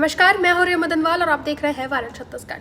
नमस्कार, मैं हूं रिया मदनवाल और आप देख रहे हैं वायरल छत्तीसगढ़।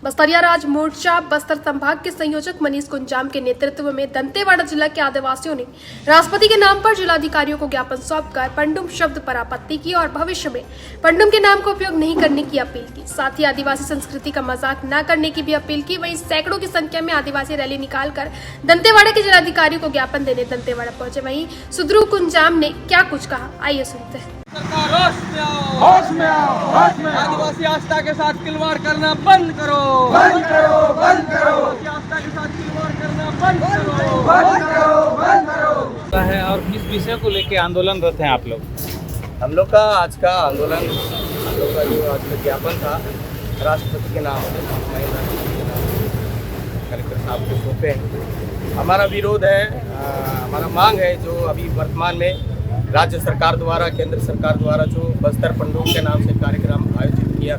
बस्तरिया राज मोर्चा बस्तर संभाग के संयोजक मनीष कुंजाम के नेतृत्व में दंतेवाड़ा जिला के आदिवासियों ने राष्ट्रपति के नाम पर जिलाधिकारियों को ज्ञापन सौंपकर पंडुम शब्द पर आपत्ति की और भविष्य में पंडुम के नाम का उपयोग नहीं करने की अपील की। साथ ही आदिवासी संस्कृति का मजाक न करने की भी अपील की। वहीं सैकड़ों की संख्या में आदिवासी रैली निकालकर दंतेवाड़ा के जिलाधिकारी को ज्ञापन देने दंतेवाड़ा पहुंचे। वहीं सुद्रू कुंजाम ने क्या कुछ कहा, आइए सुनते हैं। होश में आओ, होश में आओ। आदिवासी आस्था के साथ खिलवाड़ करना बंद करो, बंद करो, बंद करो, आदिवासी आस्था के साथ खिलवाड़ करना बंद करो, बंद करो, बंद करो। है और किस विषय को लेके आंदोलन रहते हैं आप लोग? हम लोग का आज का आंदोलन, हम लोग का जो आज का ज्ञापन था राष्ट्रपति के नाम से, कलेक्टर साहब को सौंपे हैं। हमारा विरोध है, हमारा मांग है जो अभी वर्तमान में राज्य सरकार द्वारा, केंद्र सरकार द्वारा जो बस्तर पंडुम के नाम से कार्यक्रम आयोजित किया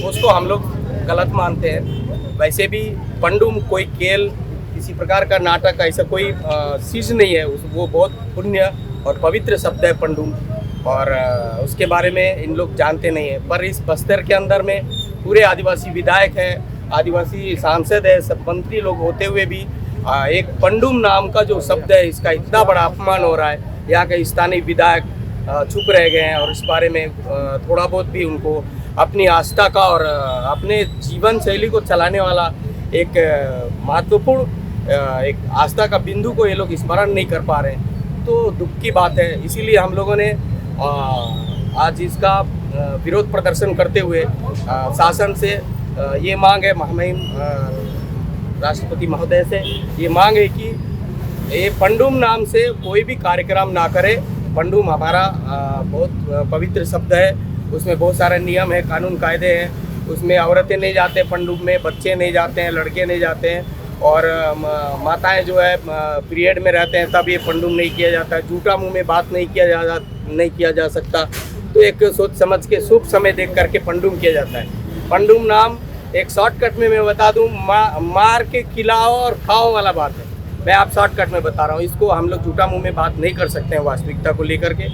उसको हम लोग गलत मानते हैं। वैसे भी पंडुम कोई खेल, किसी प्रकार का नाटक, ऐसा कोई चीज़ नहीं है। वो बहुत पुण्य और पवित्र शब्द है पंडुम, और उसके बारे में इन लोग जानते नहीं है। पर इस बस्तर के अंदर में पूरे आदिवासी विधायक है, आदिवासी सांसद है, सब मंत्री लोग होते हुए भी एक पंडुम नाम का जो शब्द है, इसका इतना बड़ा अपमान हो रहा है। यहाँ के स्थानीय विधायक चुप रह गए हैं और इस बारे में थोड़ा बहुत भी उनको अपनी आस्था का और अपने जीवन शैली को चलाने वाला एक महत्वपूर्ण एक आस्था का बिंदु को ये लोग स्मरण नहीं कर पा रहे हैं, तो दुख की बात है। इसीलिए हम लोगों ने आज इसका विरोध प्रदर्शन करते हुए शासन से ये मांग है, महामहिम राष्ट्रपति महोदय से ये मांग है कि ये पंडुम नाम से कोई भी कार्यक्रम ना करे। पंडुम हमारा बहुत पवित्र शब्द है, उसमें बहुत सारे नियम है, कानून कायदे हैं। उसमें औरतें नहीं जाते पंडुम में, बच्चे नहीं जाते हैं, लड़के नहीं जाते हैं, और माताएं जो है पीरियड में रहते हैं तब ये पंडुम नहीं किया जाता है। झूठा मुंह में बात नहीं किया जा सकता। तो एक सोच समझ के शुभ समय देख करके पंडुम किया जाता है। पंडुम नाम एक शॉर्टकट में मैं बता दूं, मार के खिलाओ और खाओ वाला बात है। मैं आप शॉर्टकट में बता रहा हूँ, इसको हम लोग झूठा मुंह में बात नहीं कर सकते हैं वास्तविकता को लेकर के।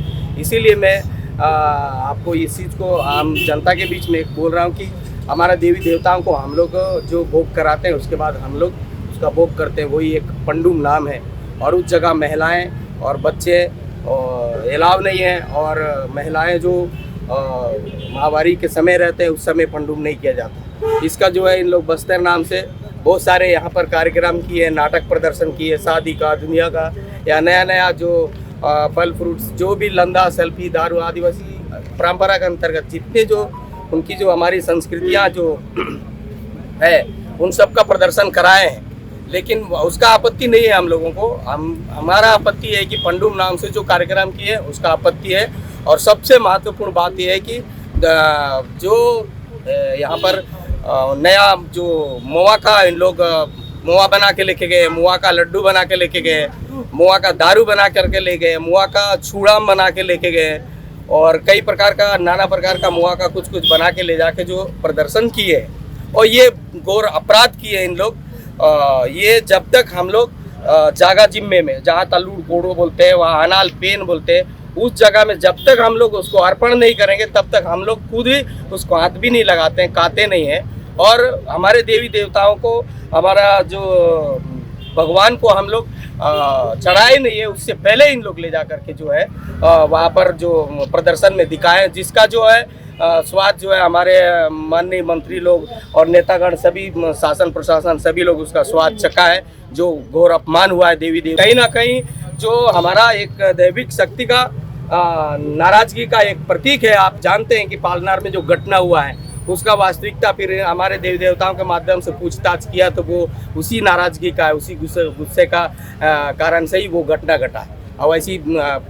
इसीलिए मैं आपको इस चीज़ को आम जनता के बीच में बोल रहा हूँ कि हमारा देवी देवताओं को हम लोग जो भोग कराते हैं उसके बाद हम लोग उसका भोग करते हैं, वही एक पंडुम नाम है। और उस जगह महिलाएं और बच्चे अलाव नहीं है, और महिलाएं जो माहवारी के समय रहते हैं उस समय पंडुम नहीं किया जाता। इसका जो है इन लोग बस्तर नाम से बहुत सारे यहाँ पर कार्यक्रम किए, नाटक प्रदर्शन किए, शादी का, दुनिया का, या नया नया जो फल फ्रूट्स, जो भी लंदा, सेल्फी, दारू, आदिवासी परंपरा के अंतर्गत जितने जो उनकी जो हमारी संस्कृतियाँ जो है उन सब का प्रदर्शन कराए हैं। लेकिन उसका आपत्ति नहीं है हम लोगों को। हमारा आपत्ति है कि पंडुम नाम से जो कार्यक्रम किए उसका आपत्ति है। और सबसे महत्वपूर्ण बात यह है कि जो यहाँ पर नया जो मोआ का इन लोग मोआ बना के लेके गए, मोआ का लड्डू बना के लेके गए, मोआ का दारू बना करके ले गए, मोआ का छुड़ाम बना के लेके गए, और कई प्रकार का, नाना प्रकार का मोआ का कुछ कुछ बना के ले जाके जो प्रदर्शन किए, और ये घोर अपराध किए इन लोग। ये जब तक हम लोग जागा जिम्मे में, जहाँ तल्लूड़ कोड़ो बोलते हैं, वहाँ अनाल पेन बोलते हैं, उस जगह में जब तक हम लोग उसको अर्पण नहीं करेंगे तब तक हम लोग खुद ही उसको हाथ भी नहीं लगाते हैं, खाते नहीं हैं। और हमारे देवी देवताओं को, हमारा जो भगवान को हम लोग चढ़ाए नहीं है, उससे पहले इन लोग ले जा करके जो है वहाँ पर जो प्रदर्शन में दिखाएं, जिसका जो है स्वाद जो है हमारे माननीय मंत्री लोग और नेतागण, सभी शासन प्रशासन सभी लोग उसका स्वाद चखा है। जो घोर अपमान हुआ है देवी देवता, कहीं ना कहीं जो हमारा एक दैविक शक्ति का नाराजगी का एक प्रतीक है। आप जानते हैं कि पालनार में जो घटना हुआ है उसका वास्तविकता फिर हमारे देवी देवताओं के माध्यम से पूछताछ किया तो वो उसी नाराजगी का है, उसी गुस्से का कारण से ही वो घटना घटा है। और ऐसी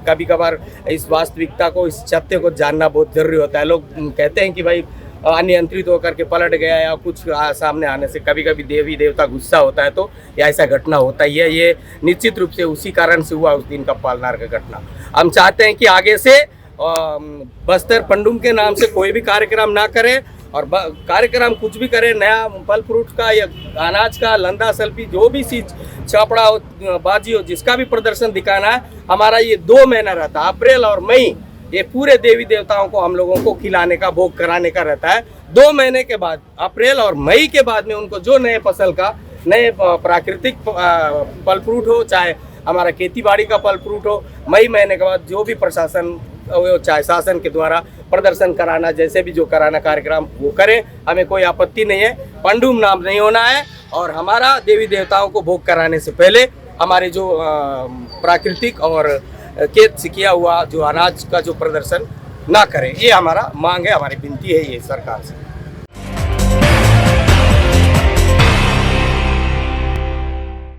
कभी कभार इस वास्तविकता को, इस सत्य को जानना बहुत जरूरी होता है। लोग कहते हैं कि भाई अनियंत्रित होकर के पलट गया या कुछ सामने आने से कभी कभी देवी देवता गुस्सा होता है, तो या ऐसा घटना होता ही है। ये निश्चित रूप से उसी कारण से हुआ उस दिन का पालनार का घटना। हम चाहते हैं कि आगे से बस्तर पंडुम के नाम से कोई भी कार्यक्रम ना करें, और कार्यक्रम कुछ भी करें, नया फल फ्रूट का या अनाज का, लंदा सेल्फी, जो भी चीज़, छापड़ा हो, बाजी हो, जिसका भी प्रदर्शन दिखाना है, हमारा ये 2 महीना रहता है, अप्रैल और मई ये पूरे देवी देवताओं को हम लोगों को खिलाने का, भोग कराने का रहता है। 2 महीने के बाद, अप्रैल और मई के बाद में उनको जो नए फसल का, नए प्राकृतिक फल फ्रूट हो, चाहे हमारा खेती बाड़ी का फल फ्रूट हो, मई महीने के बाद जो भी प्रशासन, चाहे शासन के द्वारा प्रदर्शन कराना, जैसे भी जो कराना कार्यक्रम वो करें, हमें कोई आपत्ति नहीं है। पंडुम नाम नहीं होना है और हमारा देवी देवताओं को भोग कराने से पहले हमारे जो प्राकृतिक और खेत से किया हुआ जो अनाज का जो प्रदर्शन ना करें, ये हमारा मांग है, हमारी विनती है ये सरकार से।